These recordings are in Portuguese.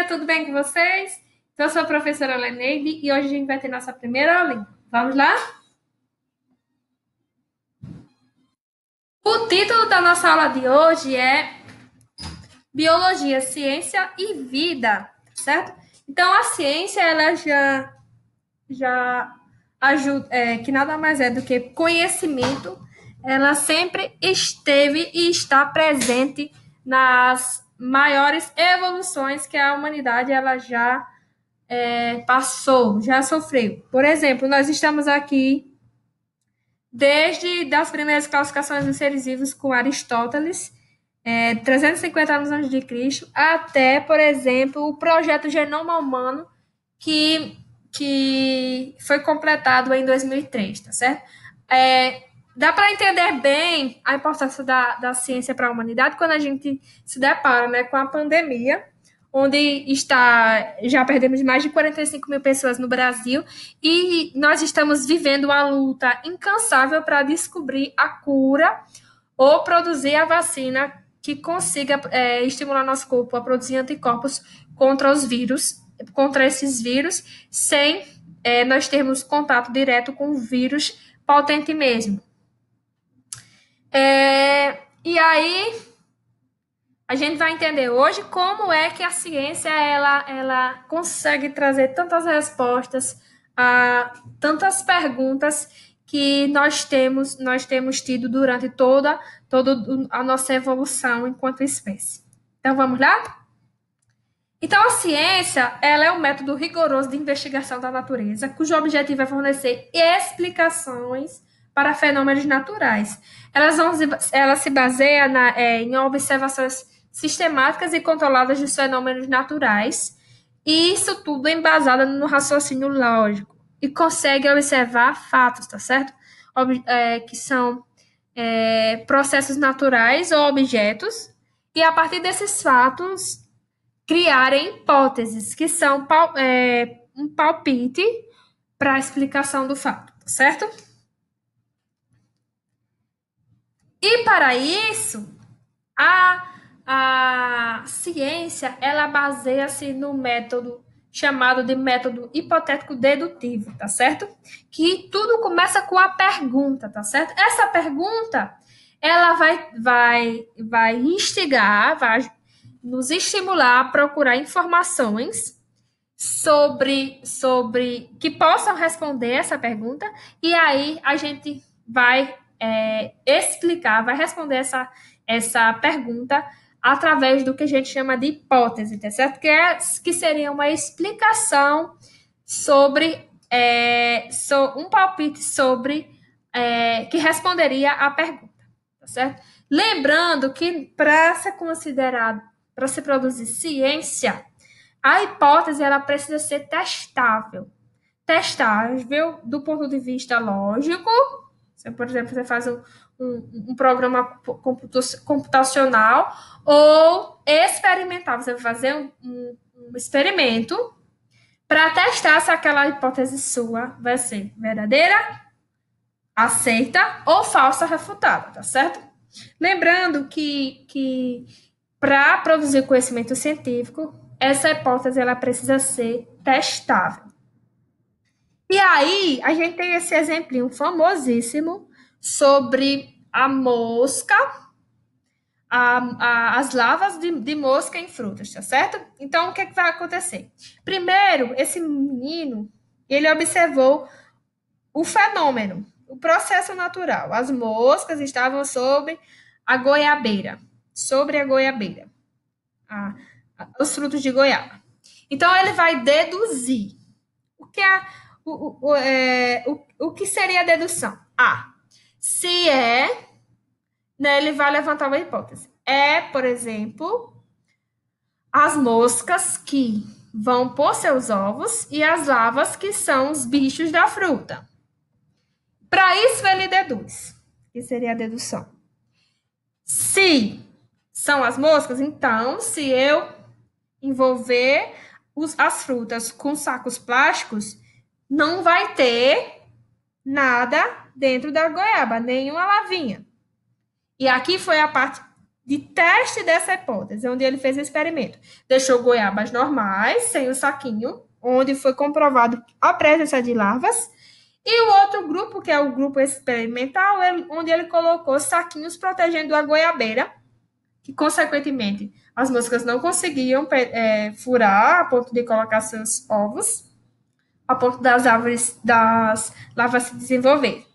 tudo bem com vocês? Então, eu sou a professora Leneide e hoje a gente vai ter nossa primeira aulinha. Vamos lá? O título da nossa aula de hoje é Biologia, Ciência e Vida, certo? Então, a ciência, ela já ajuda, que nada mais é do que conhecimento, ela sempre esteve e está presente nas maiores evoluções que a humanidade ela já passou, já sofreu. Por exemplo, nós estamos aqui desde das primeiras classificações dos seres vivos com Aristóteles, 350 anos antes de Cristo, até, por exemplo, o projeto Genoma Humano, que foi completado em 2003, tá certo? Dá para entender bem a importância da ciência para a humanidade quando a gente se depara, né, com a pandemia, onde já perdemos mais de 45 mil pessoas no Brasil e nós estamos vivendo uma luta incansável para descobrir a cura ou produzir a vacina que consiga estimular nosso corpo a produzir anticorpos contra os vírus, contra esses vírus, sem nós termos contato direto com o vírus potente mesmo. E aí a gente vai entender hoje como é que a ciência ela consegue trazer tantas respostas a tantas perguntas que nós temos tido durante toda a nossa evolução enquanto espécie. Então vamos lá? Então a ciência ela é um método rigoroso de investigação da natureza, cujo objetivo é fornecer explicações para fenômenos naturais. Ela se baseia em observações sistemáticas e controladas dos fenômenos naturais, e isso tudo embasado no raciocínio lógico, e consegue observar fatos, tá certo? Que são processos naturais ou objetos, e a partir desses fatos criarem hipóteses, que são um palpite para a explicação do fato, tá certo? E para isso, a ciência, ela baseia-se no método chamado de método hipotético dedutivo, tá certo? Que tudo começa com a pergunta, tá certo? Essa pergunta, ela vai instigar, vai nos estimular a procurar informações sobre que possam responder essa pergunta, e aí a gente vai explicar, vai responder essa pergunta através do que a gente chama de hipótese, tá certo? Que seria uma explicação sobre um palpite sobre que responderia à pergunta, tá certo? Lembrando que para ser considerado, para se produzir ciência, a hipótese ela precisa ser testável. Testável do ponto de vista lógico. Se, por exemplo, você faz um programa computacional, ou experimental. Você vai fazer um experimento para testar se aquela hipótese sua vai ser verdadeira, aceita ou falsa, refutada, tá certo? Lembrando que para produzir conhecimento científico, essa hipótese ela precisa ser testável. E aí, a gente tem esse exemplinho famosíssimo sobre a mosca, as larvas de mosca em frutas, tá certo? Então, o que vai acontecer? Primeiro, esse menino, ele observou o fenômeno, o processo natural. As moscas estavam sobre a goiabeira, os frutos de goiaba. Então, ele vai deduzir. O que é o que seria a dedução? Se né, ele vai levantar uma hipótese. Por exemplo, as moscas que vão pôr seus ovos e as larvas que são os bichos da fruta. Para isso, ele deduz. Que seria a dedução? Se são as moscas, então, se eu envolver as frutas com sacos plásticos, não vai ter nada dentro da goiaba, nenhuma lavinha. E aqui foi a parte de teste dessa hipótese, onde ele fez o experimento. Deixou goiabas normais, sem o saquinho, onde foi comprovado a presença de larvas, e o outro grupo, que é o grupo experimental, onde ele colocou saquinhos protegendo a goiabeira, que, consequentemente, as moscas não conseguiam furar a ponto de colocar seus ovos, a ponto das larvas se desenvolver.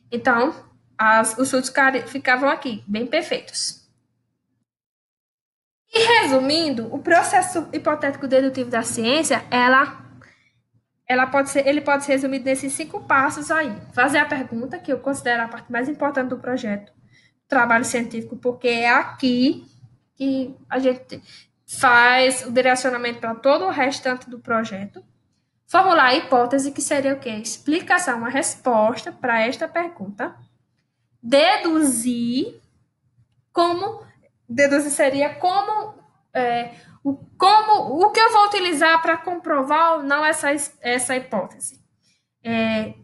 Então, os frutos ficavam aqui, bem perfeitos. E resumindo, o processo hipotético dedutivo da ciência, ele pode ser resumido nesses 5 passos aí. Fazer a pergunta, que eu considero a parte mais importante do projeto, trabalho científico, porque é aqui que a gente faz o direcionamento para todo o restante do projeto. Formular a hipótese, que seria o quê? Explicação, uma resposta para esta pergunta. Deduzir seria o que eu vou utilizar para comprovar ou não essa hipótese.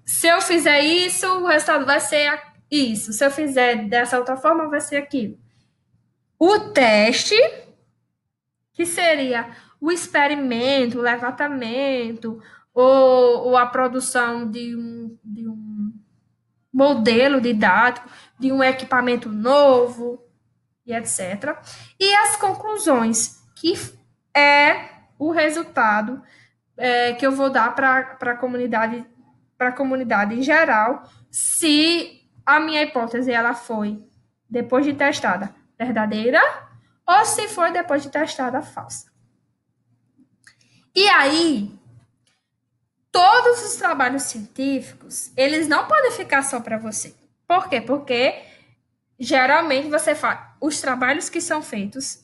Se eu fizer isso, o resultado vai ser isso. Se eu fizer dessa outra forma, vai ser aquilo. O teste, que seria o experimento, o levantamento, ou a produção de um modelo didático, de um equipamento novo, e etc. E as conclusões, que é o resultado que eu vou dar para a comunidade em geral, se a minha hipótese ela foi, depois de testada, verdadeira, ou se foi depois de testada, falsa. E aí, todos os trabalhos científicos, eles não podem ficar só para você. Por quê? Porque geralmente você faz os trabalhos que são feitos,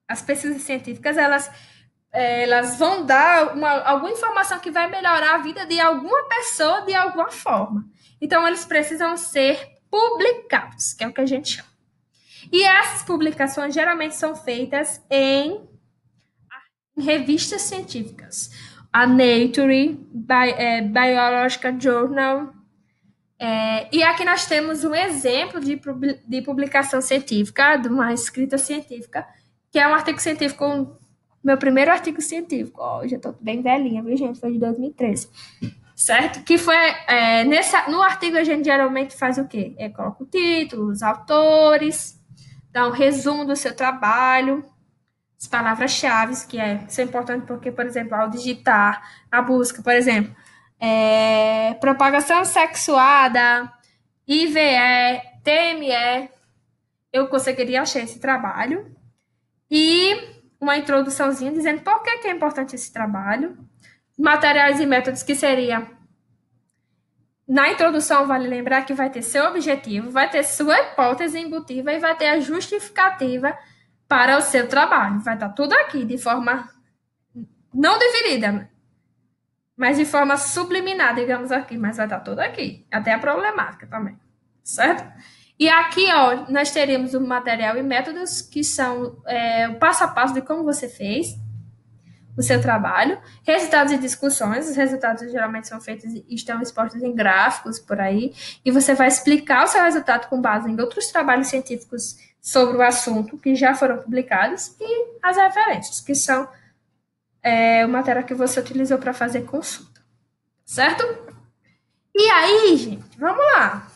as pesquisas científicas, elas vão dar alguma informação que vai melhorar a vida de alguma pessoa de alguma forma. Então, eles precisam ser publicados, que é o que a gente chama. E essas publicações geralmente são feitas em revistas científicas. A Nature, Biological Journal. E aqui nós temos um exemplo de publicação científica, de uma escrita científica, que é um artigo científico, meu primeiro artigo científico. Já estou bem velhinha, viu, gente? Foi de 2013. Certo? Que foi, no artigo a gente geralmente faz o quê? Coloca o título, os autores, dá um resumo do seu trabalho, as palavras-chave, são importantes porque, por exemplo, ao digitar a busca, por exemplo, propagação sexuada, IVE, TME, eu conseguiria achar esse trabalho. E uma introduçãozinha dizendo por que é importante esse trabalho. Materiais e métodos, que seria... Na introdução, vale lembrar que vai ter seu objetivo, vai ter sua hipótese embutida e vai ter a justificativa para o seu trabalho. Vai estar tudo aqui, de forma não dividida, mas de forma subliminar, digamos aqui. Mas vai estar tudo aqui, até a problemática também, certo? E aqui, ó, nós teríamos o material e métodos, que são o passo a passo de como você fez o seu trabalho, resultados e discussões. Os resultados geralmente são feitos e estão expostos em gráficos por aí, e você vai explicar o seu resultado com base em outros trabalhos científicos sobre o assunto que já foram publicados, e as referências, que são o material que você utilizou para fazer consulta, certo? E aí, gente, vamos lá.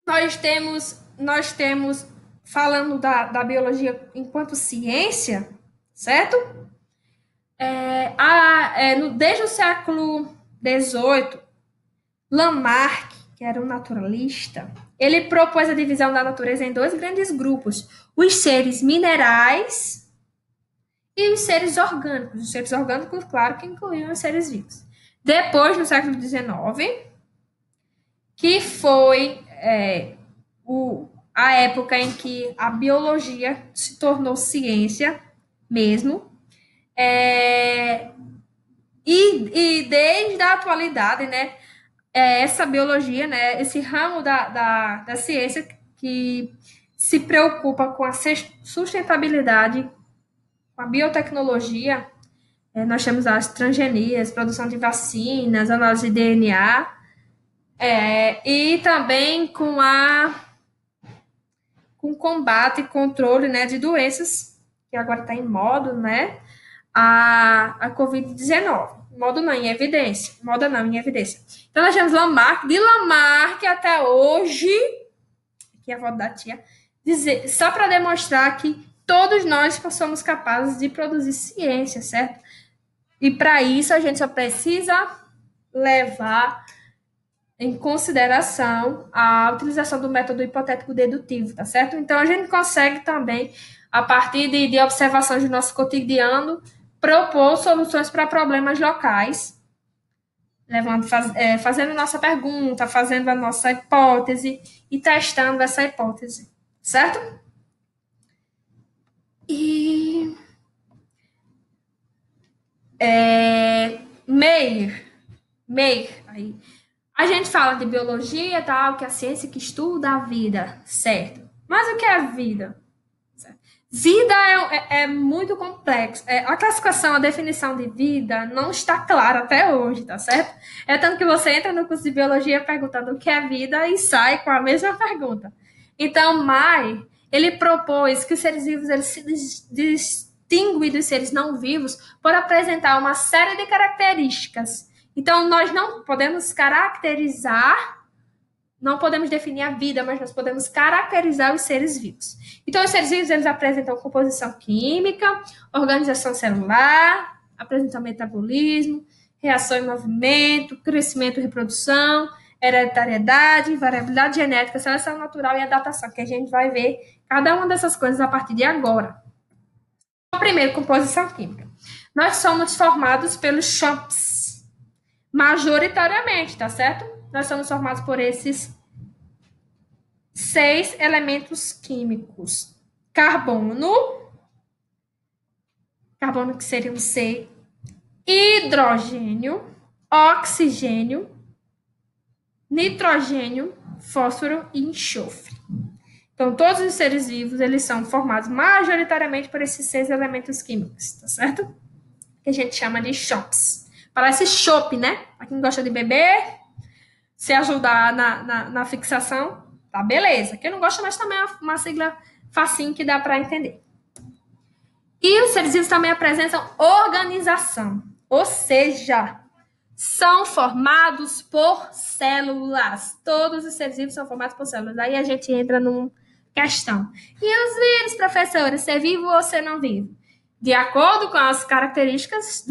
Nós temos falando da biologia enquanto ciência, certo? Desde o século XVIII, Lamarck, que era um naturalista, ele propôs a divisão da natureza em 2 grandes grupos: os seres minerais e os seres orgânicos. Os seres orgânicos, claro, que incluíam os seres vivos. Depois, no século XIX, que foi a época em que a biologia se tornou ciência mesmo, e desde a atualidade, né, essa biologia, né, esse ramo da ciência que se preocupa com a sustentabilidade, com a biotecnologia, nós temos as transgenias, produção de vacinas, análise de DNA, e também com a com combate e controle, né, de doenças, que agora está em modo, né, a Covid-19. Modo não, em evidência. Moda não, em evidência. Então, nós temos Lamarck, de Lamarck até hoje, que é a voz da tia, dizer, só para demonstrar que todos nós somos capazes de produzir ciência, certo? E para isso a gente só precisa levar em consideração a utilização do método hipotético dedutivo, tá certo? Então a gente consegue também, a partir de observações do nosso cotidiano, propor soluções para problemas locais, fazendo nossa pergunta, fazendo a nossa hipótese e testando essa hipótese, certo? E Meir, aí. A gente fala de biologia e tal, que é a ciência que estuda a vida, certo? Mas o que é a vida? Vida é muito complexo. A classificação, a definição de vida não está clara até hoje, tá certo? É tanto que você entra no curso de biologia perguntando o que é vida e sai com a mesma pergunta. Então, Mai, ele propôs que os seres vivos eles se distinguem dos seres não vivos por apresentar uma série de características. Então, nós não podemos caracterizar, não podemos definir a vida, mas nós podemos caracterizar os seres vivos. Então, os seres vivos eles apresentam composição química, organização celular, apresentam metabolismo, reação em movimento, crescimento e reprodução, hereditariedade, variabilidade genética, seleção natural e adaptação, que a gente vai ver cada uma dessas coisas a partir de agora. Primeiro, composição química. Nós somos formados pelos CHOPS, majoritariamente, tá certo? Nós somos formados por esses 6 elementos químicos. Carbono que seria um C, hidrogênio, oxigênio, nitrogênio, fósforo e enxofre. Então, todos os seres vivos, eles são formados majoritariamente por esses 6 elementos químicos, tá certo? Que a gente chama de CHOPS. Parece chopp, né? Pra quem gosta de beber, se ajudar na fixação, tá beleza. Quem não gosta, mas também é uma sigla facinho que dá para entender. E os seres vivos também apresentam organização, ou seja, são formados por células. Todos os seres vivos são formados por células. Aí a gente entra numa questão. E os vírus, professores, ser vivo ou ser não vivo? De acordo com as características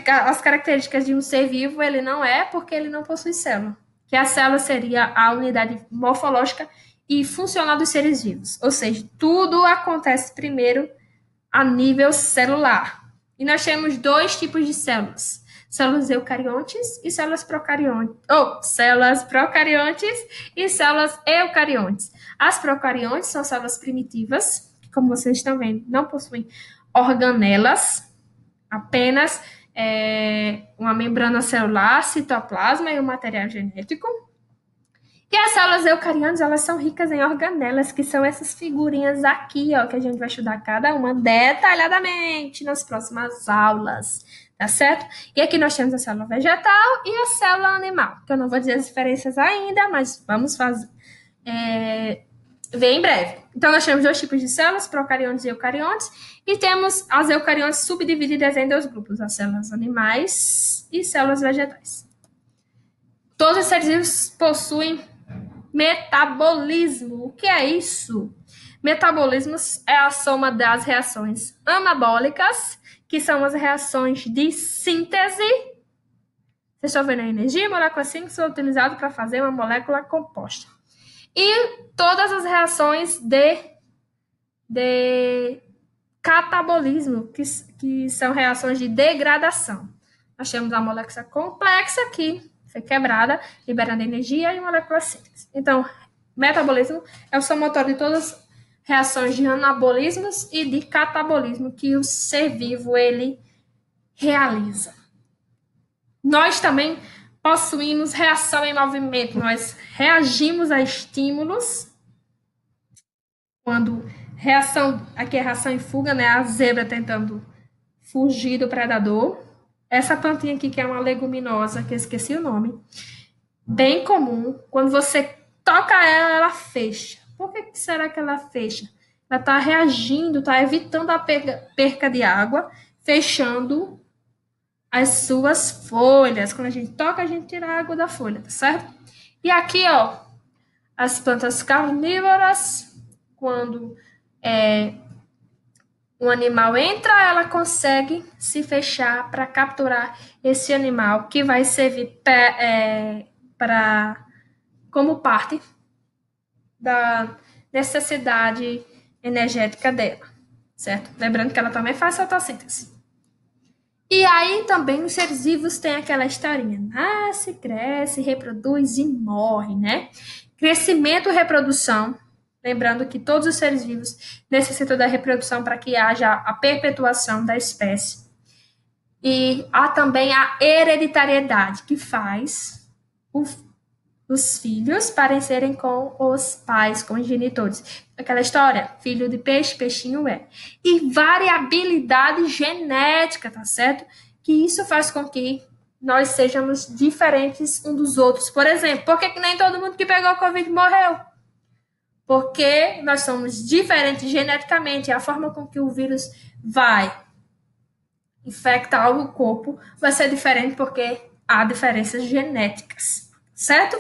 as características de um ser vivo, ele não é porque ele não possui célula. Que a célula seria a unidade morfológica e funcional dos seres vivos. Ou seja, tudo acontece primeiro a nível celular. E nós temos 2 tipos de células. Células eucariontes e células procariontes. Células procariontes e células eucariontes. As procariontes são células primitivas, que, como vocês estão vendo, não possuem organelas, apenas uma membrana celular, citoplasma e o material genético. E as células eucariontes, elas são ricas em organelas, que são essas figurinhas aqui, ó, que a gente vai estudar cada uma detalhadamente nas próximas aulas, tá certo? E aqui nós temos a célula vegetal e a célula animal, que eu não vou dizer as diferenças ainda, mas vamos ver em breve. Então, nós temos 2 tipos de células, procariontes e eucariontes, e temos as eucariontes subdivididas em 2 grupos, as células animais e células vegetais. Todos os seres vivos possuem metabolismo. O que é isso? Metabolismo é a soma das reações anabólicas, que são as reações de síntese. Vocês estão vendo a energia molécula 5 são utilizadas para fazer uma molécula composta. E todas as reações de catabolismo, que são reações de degradação. Nós temos a molécula complexa que foi quebrada, liberando energia e molécula síntese. Então, metabolismo é o somatório de todas as reações de anabolismos e de catabolismo que o ser vivo ele realiza. Nós também possuímos reação em movimento. Nós reagimos a estímulos. Quando aqui é reação em fuga, né? A zebra tentando fugir do predador. Essa plantinha aqui, que é uma leguminosa, que eu esqueci o nome, bem comum. Quando você toca ela, ela fecha. Por que será que ela fecha? Ela está reagindo, está evitando a perca de água, fechando as suas folhas. Quando a gente toca, a gente tira a água da folha, tá certo? E aqui, ó, as plantas carnívoras, quando um animal entra, ela consegue se fechar para capturar esse animal que vai servir para como parte da necessidade energética dela, certo? Lembrando que ela também faz fotossíntese. E aí também os seres vivos têm aquela historinha: nasce, cresce, reproduz e morre, né? Crescimento e reprodução. Lembrando que todos os seres vivos necessitam da reprodução para que haja a perpetuação da espécie. E há também a hereditariedade, que faz os filhos parecerem com os pais, com os genitores. Aquela história, filho de peixe, peixinho é. E variabilidade genética, tá certo? Que isso faz com que nós sejamos diferentes um dos outros. Por exemplo, por que nem todo mundo que pegou Covid morreu? Porque nós somos diferentes geneticamente. A forma com que o vírus vai infectar o corpo vai ser diferente porque há diferenças genéticas, certo?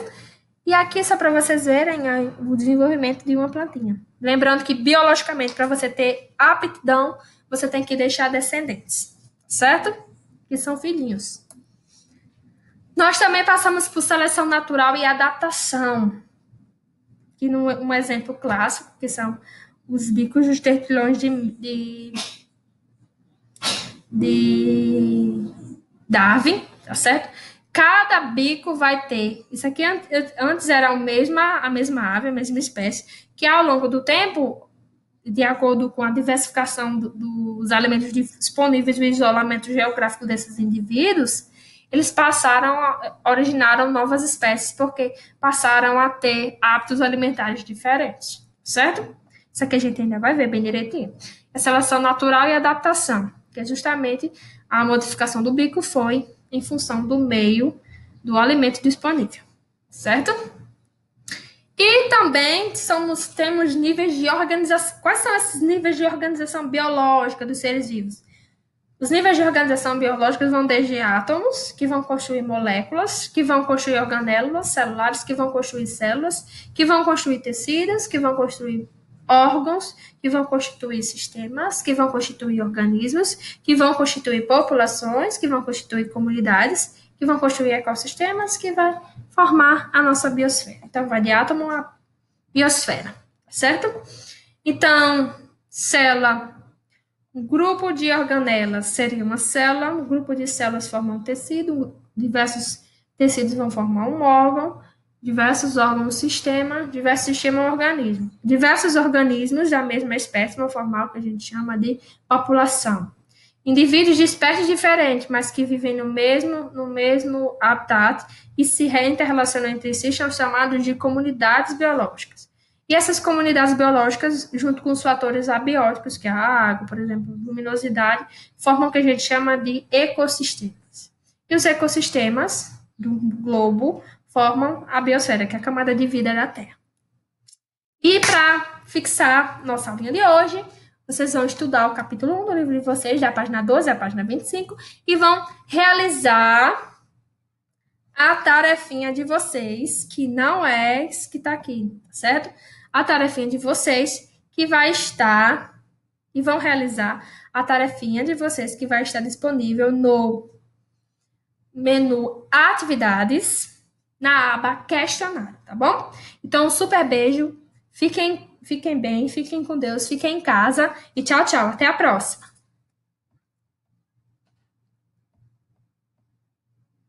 E aqui só para vocês verem o desenvolvimento de uma plantinha. Lembrando que biologicamente, para você ter aptidão, você tem que deixar descendentes, certo? Que são filhinhos. Nós também passamos por seleção natural e adaptação. Aqui um exemplo clássico, que são os bicos dos tertilhões de Darwin, tá certo? Cada bico vai ter. Isso aqui antes era a mesma ave, a mesma espécie, que ao longo do tempo, de acordo com a diversificação dos alimentos disponíveis e o isolamento geográfico desses indivíduos, eles originaram novas espécies, porque passaram a ter hábitos alimentares diferentes, certo? Isso aqui a gente ainda vai ver bem direitinho. É seleção natural e adaptação, que é justamente a modificação do bico foi em função do meio do alimento disponível, certo? E também temos níveis de organização. Quais são esses níveis de organização biológica dos seres vivos? Os níveis de organização biológica vão desde átomos, que vão construir moléculas, que vão construir organelas celulares, que vão construir células, que vão construir tecidos, que vão construir órgãos, que vão constituir sistemas, que vão constituir organismos, que vão constituir populações, que vão constituir comunidades, que vão construir ecossistemas, que vai formar a nossa biosfera. Então, vai de átomo a biosfera, certo? Então, célula, um grupo de organelas seria uma célula, um grupo de células forma um tecido, diversos tecidos vão formar um órgão, diversos órgãos um sistema, diversos sistemas um organismo. Diversos organismos da mesma espécie vão formar o que a gente chama de população. Indivíduos de espécies diferentes, mas que vivem no mesmo habitat e se reinterrelacionam entre si, são chamados de comunidades biológicas. E essas comunidades biológicas, junto com os fatores abióticos, que é a água, por exemplo, luminosidade, formam o que a gente chama de ecossistemas. E os ecossistemas do globo formam a biosfera, que é a camada de vida da Terra. E para fixar nossa aulinha de hoje, vocês vão estudar o capítulo 1 do livro de vocês, da página 12 à página 25, e vão realizar a tarefinha de vocês, que não é isso que está aqui, certo? A tarefinha de vocês, que vai estar, e vão realizar a tarefinha de vocês, que vai estar disponível no menu Atividades, na aba Questionário, tá bom? Então, um super beijo, fiquem bem, fiquem com Deus, fiquem em casa, e tchau, tchau, até a próxima!